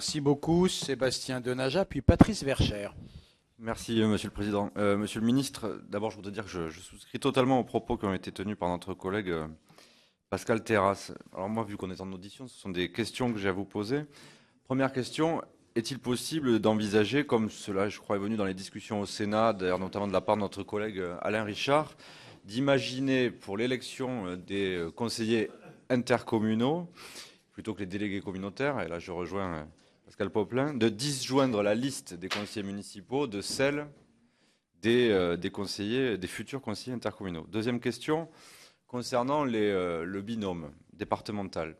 Merci beaucoup, Sébastien Denaja, puis Patrice Verchères. Merci, Monsieur le Président. Monsieur le Ministre, d'abord, je voudrais dire que je souscris totalement aux propos qui ont été tenus par notre collègue Pascal Terrasse. Alors moi, vu qu'on est en audition, ce sont des questions que j'ai à vous poser. Première question, est-il possible d'envisager, comme cela, je crois, est venu dans les discussions au Sénat, d'ailleurs notamment de la part de notre collègue Alain Richard, d'imaginer pour l'élection des conseillers intercommunaux, plutôt que les délégués communautaires, et là je rejoins Pascal Poplin, de disjoindre la liste des conseillers municipaux de celle des conseillers, des futurs conseillers intercommunaux. Deuxième question, concernant le binôme départemental.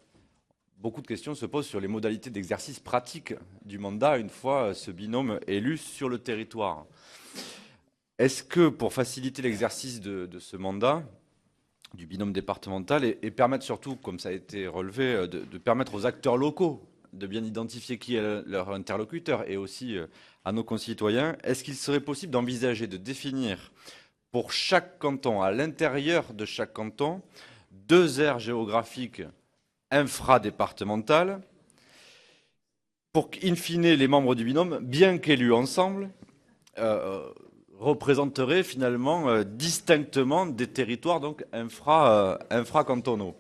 Beaucoup de questions se posent sur les modalités d'exercice pratique du mandat une fois ce binôme élu sur le territoire. Est-ce que pour faciliter l'exercice de ce mandat, du binôme départemental, et permettre surtout, comme ça a été relevé, de permettre aux acteurs locaux de bien identifier qui est leur interlocuteur et aussi à nos concitoyens, est-ce qu'il serait possible d'envisager de définir pour chaque canton, à l'intérieur de chaque canton, 2 aires géographiques infradépartementales pour qu'in fine les membres du binôme, bien qu'élus ensemble, représenteraient finalement distinctement des territoires donc infracantonaux.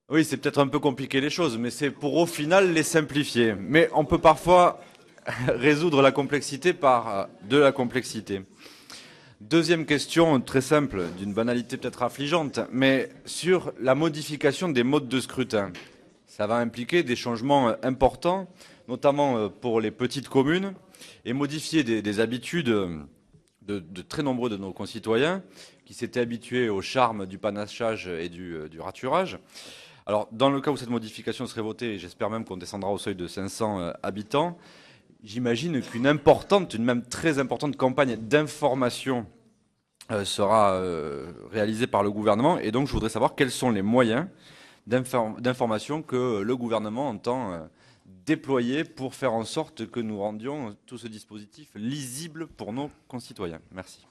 Oui, c'est peut-être un peu compliqué les choses, mais c'est pour au final les simplifier. Mais on peut parfois résoudre la complexité par de la complexité. Deuxième question, très simple, d'une banalité peut-être affligeante, mais sur la modification des modes de scrutin. Ça va impliquer des changements importants, notamment pour les petites communes, et modifier des habitudes de très nombreux de nos concitoyens qui s'étaient habitués au charme du panachage et du raturage. Alors, dans le cas où cette modification serait votée, et j'espère même qu'on descendra au seuil de 500 habitants, j'imagine qu'une importante, une même très importante campagne d'information sera réalisée par le gouvernement. Et donc, je voudrais savoir quels sont les moyens d'information que le gouvernement entend déployer pour faire en sorte que nous rendions tout ce dispositif lisible pour nos concitoyens. Merci.